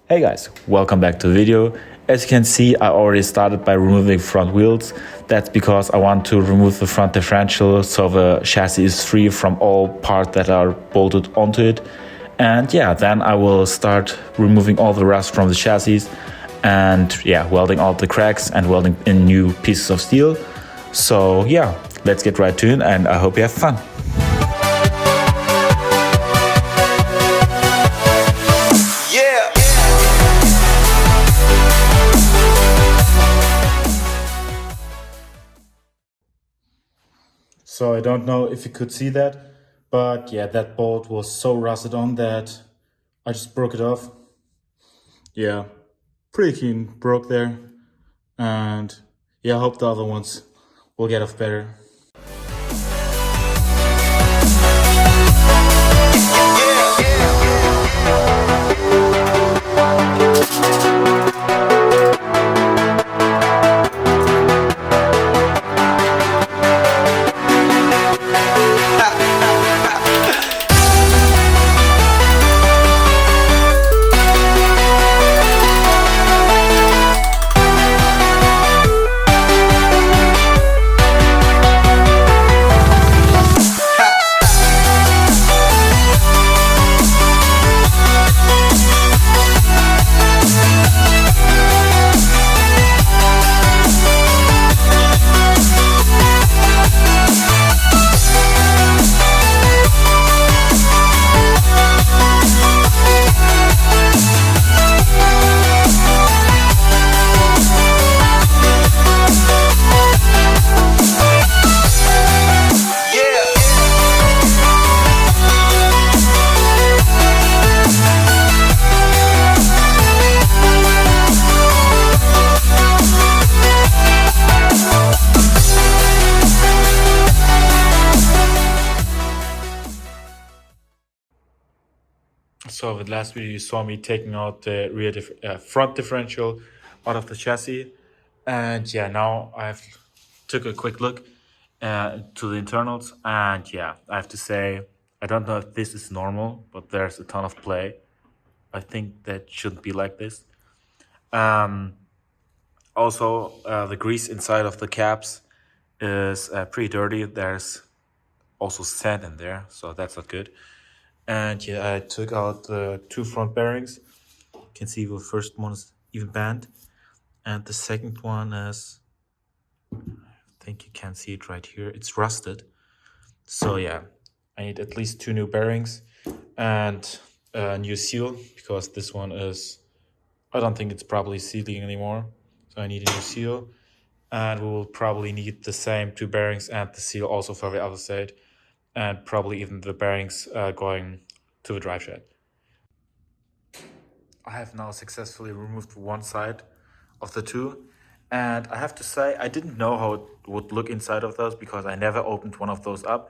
Hey guys, welcome back to the video. As you can see, I already started by removing front wheels. That's because I want to remove the front differential so the chassis is free from all parts that are bolted onto it. And yeah, then I will start removing all the rust from the chassis and welding all the cracks and welding in new pieces of steel. So yeah, let's get right to it and I hope you have fun. So I don't know if you could see that, but yeah, that bolt was so rusted on that I just broke it off. Yeah, pretty clean broke there. And yeah, I hope the other ones will get off better. So with the last video you saw me taking out the front differential out of the chassis, and yeah, now I've took a quick look to the internals, and yeah, I have to say I don't know if this is normal, but there's a ton of play. I think that shouldn't be like this. Also, the grease inside of the caps is pretty dirty. There's also sand in there, so that's not good. And yeah, I took out the two front bearings. You can see the first one is even bent, and the second one is, I think you can see it right here, it's rusted. So yeah, I need at least two new bearings and a new seal, because this one is, I don't think it's properly sealing anymore. So I need a new seal, and we will probably need the same two bearings and the seal also for the other side, and probably even the bearings going to the drive shaft. I have now successfully removed one side of the two, and I have to say I didn't know how it would look inside of those because I never opened one of those up.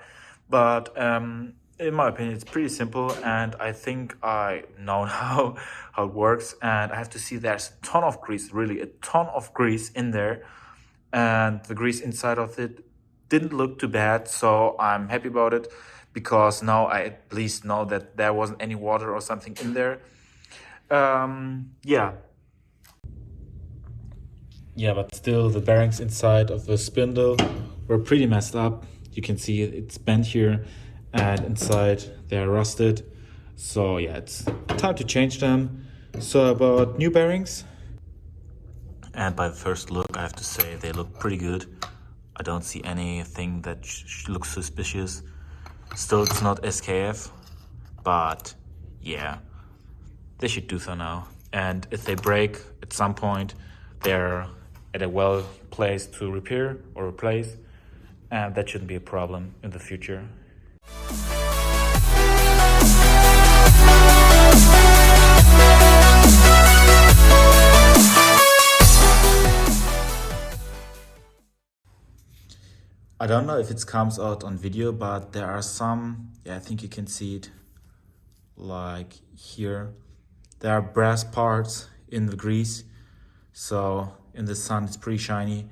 But in my opinion, it's pretty simple, and I think I know now how it works. And I have to see there's a ton of grease, really a ton of grease in there, and the grease inside of it didn't look too bad, so I'm happy about it, because now I at least know that there wasn't any water or something in there. Yeah, but still the bearings inside of the spindle were pretty messed up. You can see it's bent here, and inside they're rusted. So yeah, it's time to change them. So about new bearings, and by the first look I have to say they look pretty good. I don't see anything that looks suspicious. Still, it's not SKF, but yeah, they should do so now. And if they break at some point, they're at a well place to repair or replace, and that shouldn't be a problem in the future. I don't know if it comes out on video, but there are some, I think you can see it like here. There are brass parts in the grease, so in the sun it's pretty shiny,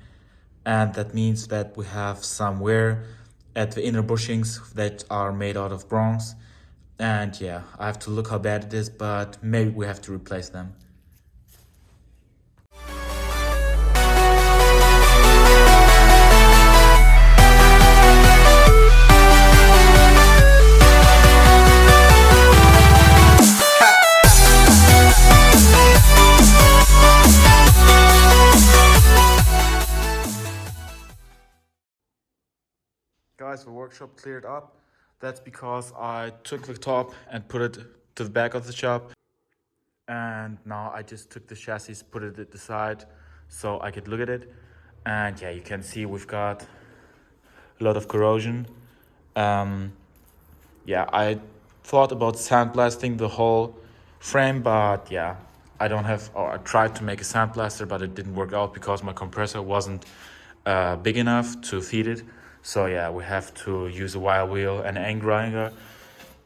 and that means that we have some wear at the inner bushings that are made out of bronze. And yeah, I have to look how bad it is, but maybe we have to replace them. the workshop cleared up. That's because I took the top and put it to the back of the shop. And now I just took the chassis, put it at the side so I could look at it. And yeah, you can see we've got a lot of corrosion. Yeah, I thought about sandblasting the whole frame, but yeah, I don't have, or I tried to make a sandblaster, but it didn't work out because my compressor wasn't big enough to feed it. So yeah, we have to use a wire wheel and an angle grinder.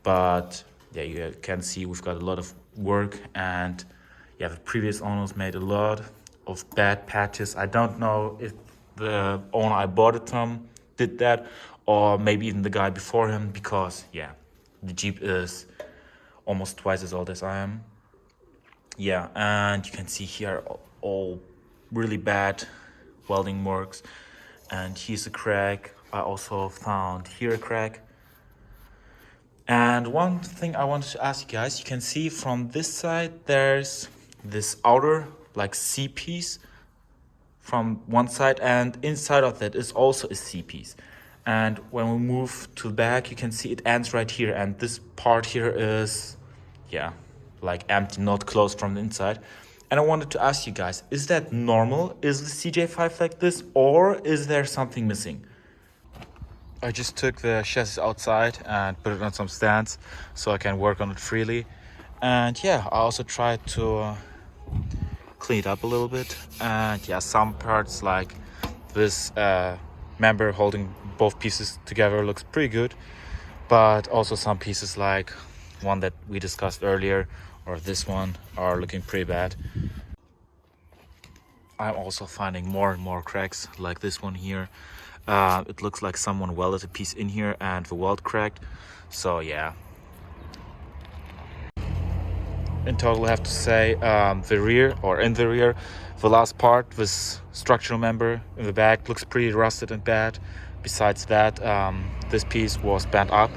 But yeah, you can see we've got a lot of work, and yeah, the previous owners made a lot of bad patches. I don't know if the owner I bought it from did that, or maybe even the guy before him, because yeah, the Jeep is almost twice as old as I am. Yeah, and you can see here all really bad welding marks, and here's a crack. I also found here a crack. And one thing I wanted to ask you guys, you can see from this side there's this outer like C piece from one side, and inside of that is also a C piece. And when we move to the back, you can see it ends right here, and this part here is, yeah, like empty, not closed from the inside. And I wanted to ask you guys, is that normal? Is the CJ5 like this, or is there something missing? I just took the chassis outside and put it on some stands so I can work on it freely. And yeah, I also tried to clean it up a little bit. And yeah, some parts like this member holding both pieces together looks pretty good. But also some pieces like one that we discussed earlier, or this one, are looking pretty bad. I'm also finding more and more cracks like this one here. It looks like someone welded a piece in here and the weld cracked. So yeah. In total, I have to say the rear, or in the rear, the last part, this structural member in the back looks pretty rusted and bad. Besides that, this piece was bent up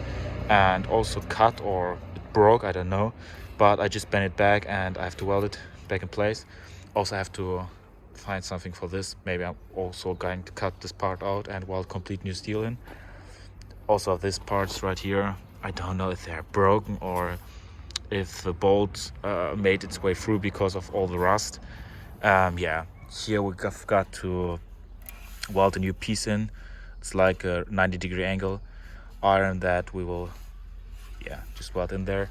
and also cut, or it broke, I don't know. But I just bent it back and I have to weld it back in place. Also, I have to find something for this. Maybe I'm also going to cut this part out and weld complete new steel in. Also, these parts right here, I don't know if they're broken or if the bolt made its way through because of all the rust. Yeah, here we've got to weld a new piece in. It's like a 90-degree angle iron that we will, yeah, just weld in there.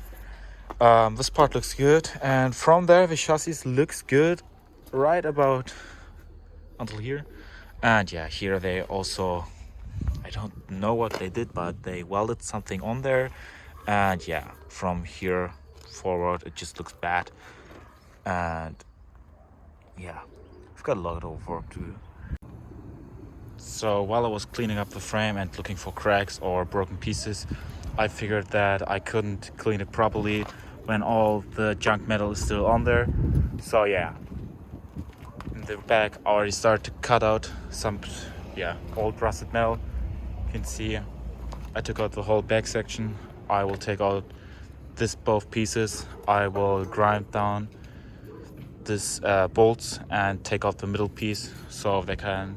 This part looks good, and from there the chassis looks good right about until here. And yeah, here they also, I don't know what they did, but they welded something on there. And yeah, from here forward it just looks bad. And yeah, we've got a lot of work to do. So while I was cleaning up the frame and looking for cracks or broken pieces, I figured that I couldn't clean it properly when all the junk metal is still on there. So yeah, in the back I already started to cut out some, yeah, old rusted metal. You can see I took out the whole back section. I will take out this both pieces. I will grind down this bolts and take out the middle piece so they can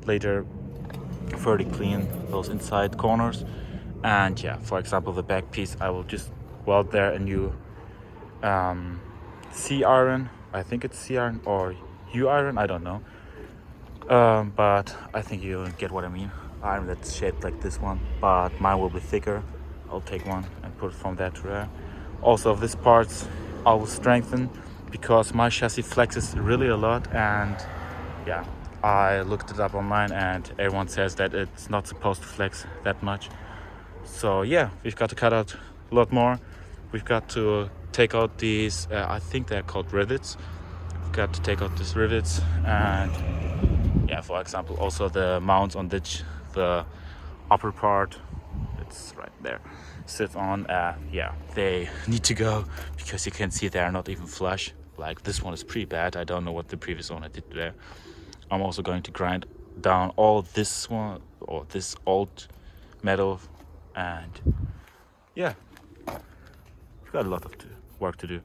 later further clean those inside corners. And yeah, for example, the back piece, I will just weld there a new C iron. I think it's C iron or U iron, I don't know. But I think you'll get what I mean. Iron that's shaped like this one, but mine will be thicker. I'll take one and put it from there to there. Also, this parts I will strengthen because my chassis flexes really a lot, and yeah, I looked it up online and everyone says that it's not supposed to flex that much. So yeah, we've got to cut out a lot more. We've got to take out these, I think they're called rivets. We've got to take out these rivets, and yeah, for example, also the mounts on which the upper part, it's right there, sits on. Yeah, they need to go because you can see they are not even flush. Like this one is pretty bad. I don't know what the previous owner did there. I'm also going to grind down all this one, or this old metal, and yeah, we've got a lot of work to do.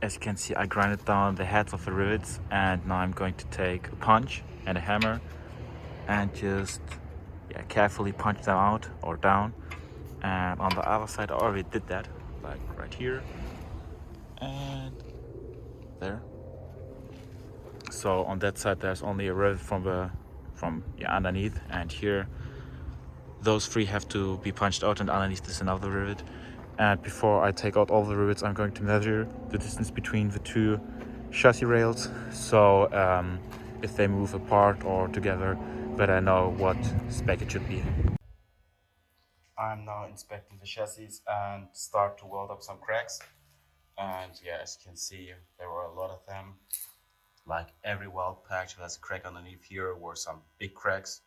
As you can see, I grinded down the heads of the rivets, and now I'm going to take a punch and a hammer and just carefully punch them out or down. And on the other side I already did that, like right here and there. So on that side there's only a rivet from underneath, and here those three have to be punched out, and underneath is another rivet. And before I take out all the rivets, I'm going to measure the distance between the two chassis rails, so if they move apart or together, that I know what spec it should be. I'm now inspecting the chassis and start to weld up some cracks. And yeah, as you can see, there were a lot of them. Like every weld patch has a crack underneath. Here were some big cracks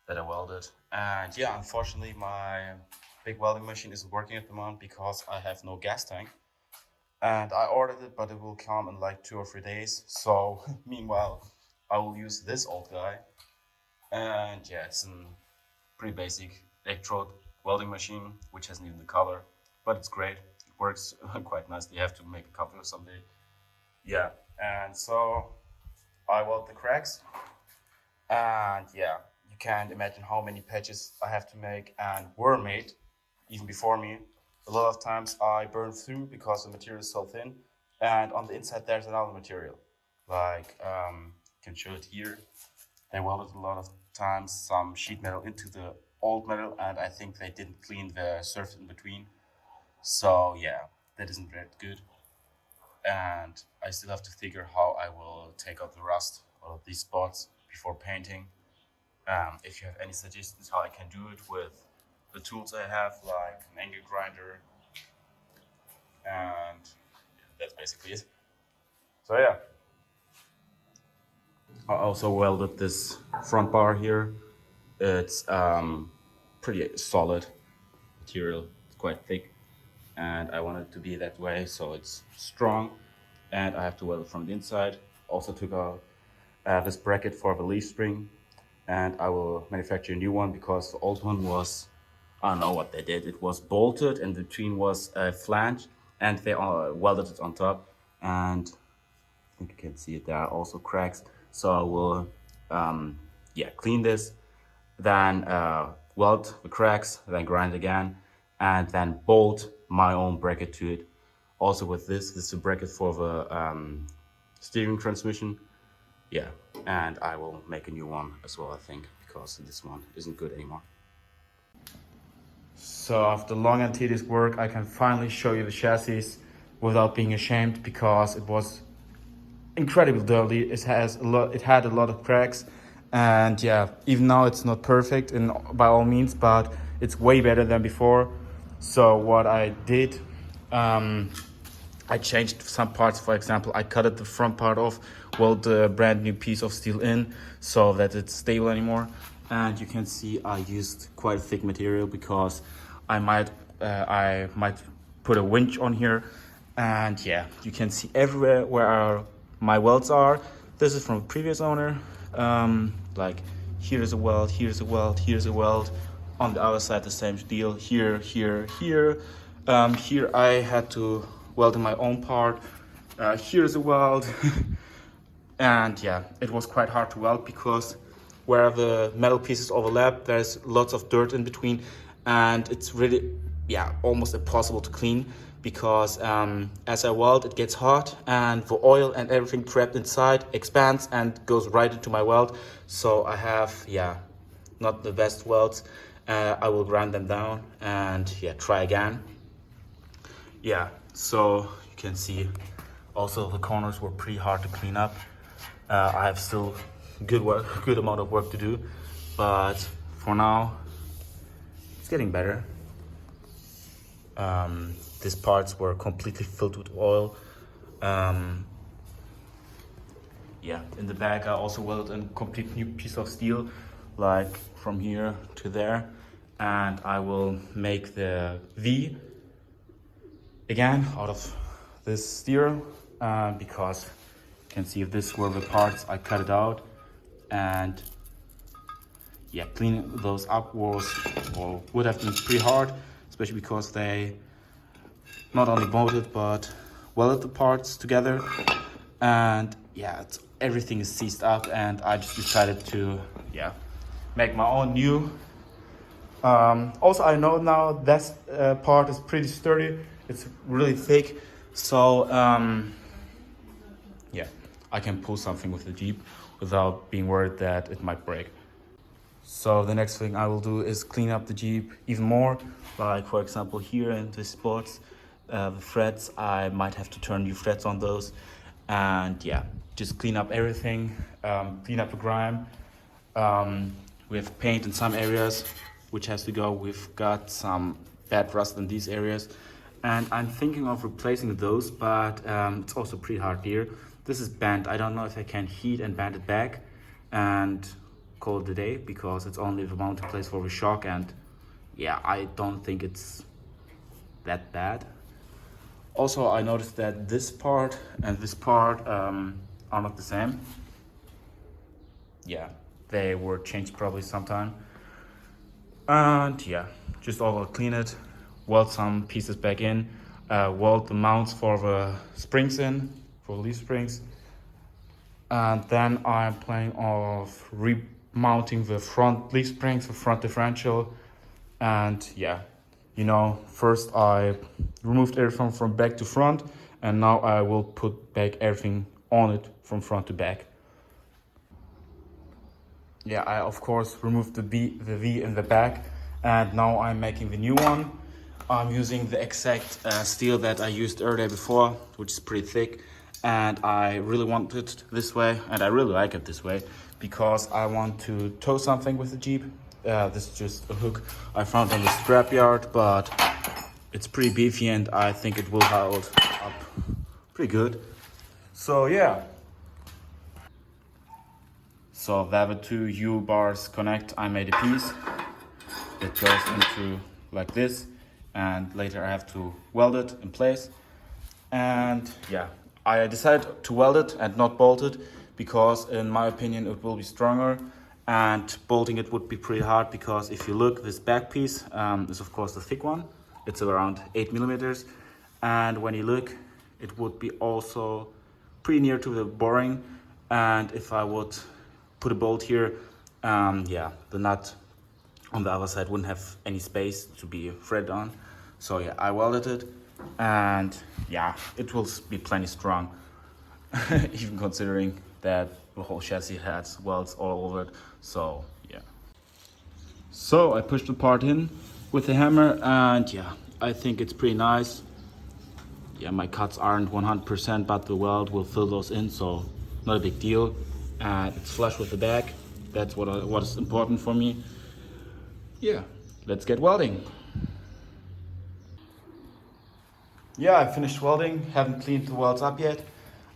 that I welded. And yeah, unfortunately my big welding machine isn't working at the moment because I have no gas tank. And I ordered it, but it will come in like 2 or 3 days. So meanwhile, I will use this old guy. And yeah, it's a pretty basic electrode welding machine, which hasn't even the color, but it's great. It works quite nicely. You have to make a cover someday. Yeah, and so I weld the cracks. And yeah, you can't imagine how many patches I have to make and were made even before me. A lot of times I burn through because the material is so thin, and on the inside there's another material. Like, you can show it here. They welded a lot of times some sheet metal into the old metal, and I think they didn't clean the surface in between. So yeah, that isn't very good. And I still have to figure how I will take out the rust out of these spots before painting. If you have any suggestions how I can do it with the tools I have, like an angle grinder, and that's basically it. So yeah, I also welded this front bar here. It's pretty solid material, it's quite thick, and I want it to be that way so it's strong, and I have to weld it from the inside. Also took out this bracket for the leaf spring, and I will manufacture a new one because the old one was, I don't know what they did. It was bolted and the between was a flange, and they welded it on top, and I think you can see it, there are also cracks. So I will clean this, then weld the cracks, then grind again, and then bolt my own bracket to it. Also with this is a bracket for the steering transmission. Yeah, and I will make a new one as well, I think, because this one isn't good anymore. So after long and tedious work, I can finally show you the chassis without being ashamed, because it was incredibly dirty. It had a lot of cracks, and yeah, even now it's not perfect by all means, but it's way better than before. So what I did, I changed some parts. For example, I cut the front part off, welded a brand new piece of steel in so that it's stable anymore. And you can see I used quite a thick material because I might put a winch on here. And yeah, you can see everywhere where my welds are. This is from a previous owner. Like here's a weld, here's a weld, here's a weld. On the other side, the same deal. Here, here, here. Here I had to weld in my own part. Here's a weld. And yeah, it was quite hard to weld because where the metal pieces overlap, there's lots of dirt in between, and it's really, almost impossible to clean because as I weld, it gets hot and the oil and everything trapped inside expands and goes right into my weld. So I have, not the best welds. I will grind them down and try again. Yeah, so you can see also the corners were pretty hard to clean up. I have still good amount of work to do, but for now it's getting better. These parts were completely filled with oil. In the back I also welded a complete new piece of steel, like from here to there, and I will make the V again out of this steel, because you can see if this were the parts I cut it out, and cleaning those up would have been pretty hard, especially because they not only bolted but welded the parts together, and yeah, everything is seized up, and I just decided to make my own new. Also, I know now that part is pretty sturdy. It's really thick, so yeah, I can pull something with the Jeep without being worried that it might break. So the next thing I will do is clean up the Jeep even more. Like for example here in the spots, the threads, I might have to turn new threads on those. And yeah, just clean up everything, clean up the grime. We have paint in some areas, which has to go. We've got some bad rust in these areas. And I'm thinking of replacing those, but it's also pretty hard here. This is bent. I don't know if I can heat and bend it back and call it a day, because it's only the mounting place for the shock, and yeah, I don't think it's that bad. Also, I noticed that this part and this part are not the same. Yeah, they were changed probably sometime. And yeah, just all clean it, weld some pieces back in, weld the mounts for the springs in, for leaf springs. And then I'm planning of remounting the front leaf springs, the front differential. And yeah, you know, first I removed everything from back to front, and now I will put back everything on it from front to back. Yeah, I of course removed the V in the back, and now I'm making the new one. I'm using the exact steel that I used earlier before, which is pretty thick, and I really want it this way, and I really like it this way, because I want to tow something with the Jeep. This is just a hook I found on the scrapyard, but it's pretty beefy, and I think it will hold up pretty good. So yeah. So there the two U bars connect. I made a piece. It goes into like this, and later I have to weld it in place. And yeah, I decided to weld it and not bolt it, because in my opinion it will be stronger, and bolting it would be pretty hard, because if you look, this back piece is of course the thick one. It's around 8 millimeters, and when you look, it would be also pretty near to the boring, and if I would put a bolt here, yeah, the nut on the other side wouldn't have any space to be threaded on. So yeah, I welded it, and yeah, it will be plenty strong, even considering that the whole chassis has welds all over it. So yeah. So I pushed the part in with the hammer, and yeah, I think it's pretty nice. Yeah, my cuts aren't 100%, but the weld will fill those in, so not a big deal. It's flush with the back. That's what is important for me. Yeah, let's get welding. Yeah, I finished welding. Haven't cleaned the welds up yet,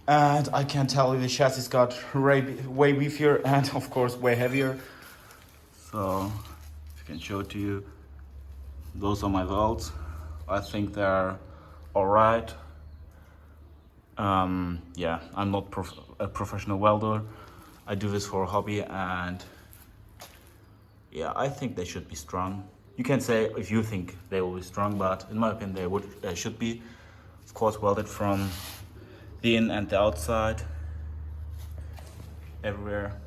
and I can tell you the chassis got way beefier and of course way heavier. So if I can show it to you, those are my welds. I think they're all right. Yeah, I'm not a professional welder. I do this for a hobby, and yeah, I think they should be strong. You can say if you think they will be strong, but in my opinion they should be. Of course, welded from the in and the outside, everywhere.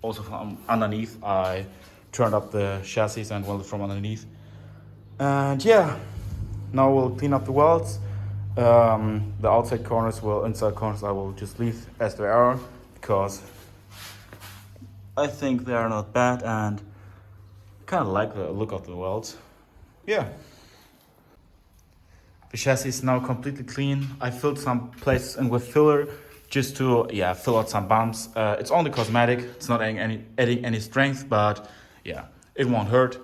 Also from underneath, I turned up the chassis and welded from underneath. And yeah, now we'll clean up the welds. The outside corners, inside corners I will just leave as they are, because I think they are not bad, and kind of like the look of the welds. Yeah. The chassis is now completely clean. I filled some places in with filler just to fill out some bumps. It's only cosmetic. It's not adding any strength, but yeah, it won't hurt.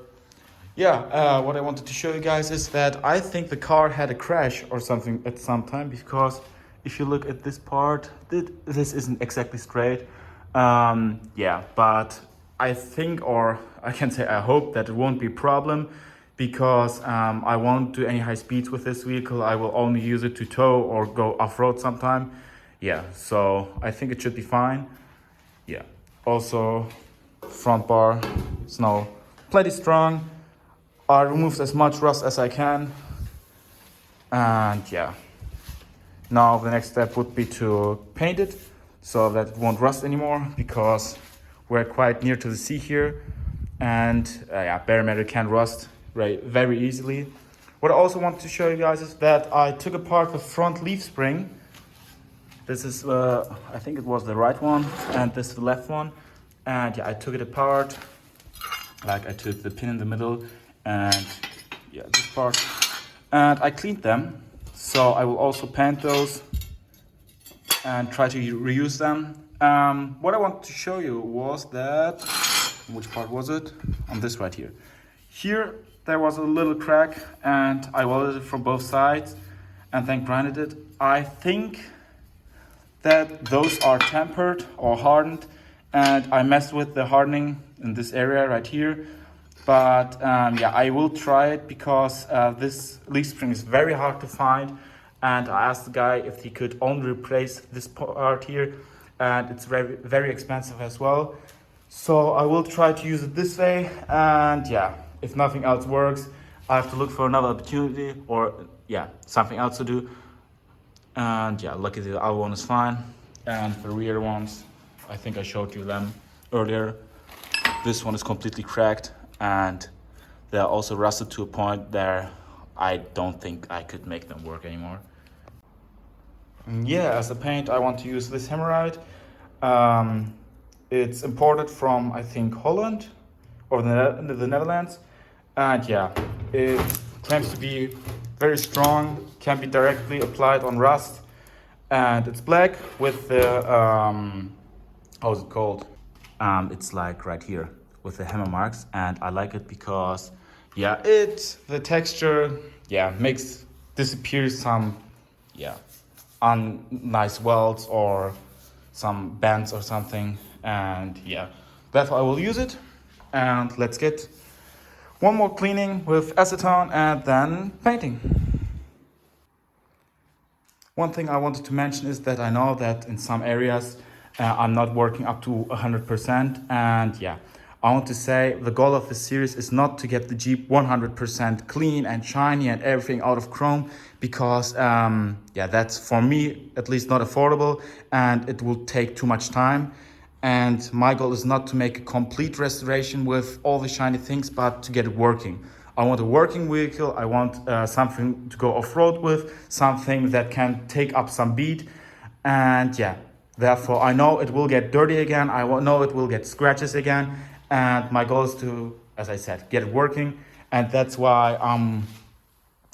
Yeah, what I wanted to show you guys is that I think the car had a crash or something at some time, because if you look at this part, this isn't exactly straight. Yeah, but I think, or I can say I hope, that it won't be a problem, because I won't do any high speeds with this vehicle. I will only use it to tow or go off-road sometime. Yeah, so I think it should be fine. Yeah, also front bar is now plenty strong. I removed as much rust as I can, and yeah, now the next step would be to paint it. so that it won't rust anymore, because we're quite near to the sea here, and yeah, bare metal can rust very easily. What I also want to show you guys is that I took apart the front leaf spring. This is, I think it was the right one, and this is the left one. And yeah, I took it apart. Like I took the pin in the middle, and yeah, this part. And I cleaned them. So I will also paint those and try to reuse them. What I wanted to show you was that, which part was it? On this right here. Here, there was a little crack, and I welded it from both sides and then grinded it. I think that those are tempered or hardened, and I messed with the hardening in this area right here. But yeah, I will try it, because this leaf spring is very hard to find, and I asked the guy if he could only replace this part here, and it's very expensive as well. So I will try to use it this way, and yeah, if nothing else works, I have to look for another opportunity, or yeah, something else to do. And yeah, luckily the other one is fine. And the rear ones, I think I showed you them earlier. This one is completely cracked, and they're also rusted to a point there I don't think I could make them work anymore. And yeah, as a paint, I want to use this Hemorrhoid. It's imported from, I think, Holland or the Netherlands. And yeah, it claims to be very strong, can be directly applied on rust, and it's black with the how's it called? It's like right here with the hammer marks, and I like it because yeah, the texture disappears some unnice welds or some bends or something, and yeah, therefore I will use it. And let's get one more cleaning with acetone and then painting. One thing I wanted to mention is that I know that in some areas I'm not working up to 100%, and yeah, I want to say the goal of this series is not to get the Jeep 100% clean and shiny and everything out of chrome, because that's for me at least not affordable, and it will take too much time. And my goal is not to make a complete restoration with all the shiny things, but to get it working. I want a working vehicle. I want something to go off-road with, something that can take up some beat. And yeah, therefore I know it will get dirty again. I know it will get scratches again. And my goal is to, as I said, get it working. And that's why I'm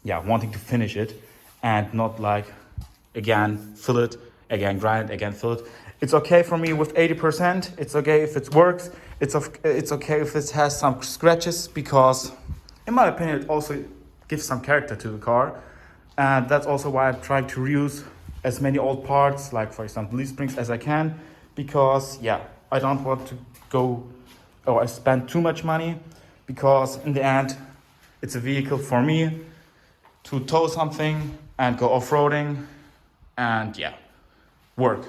wanting to finish it, and not like, again, fill it, again, grind it, again, fill it. It's okay for me with 80%. It's okay if it works. It's okay if it has some scratches, because in my opinion, it also gives some character to the car. And that's also why I'm trying to reuse as many old parts, like for example, leaf springs, as I can, because yeah, I don't want to go or I spend too much money, because in the end, it's a vehicle for me to tow something and go off-roading and yeah, work.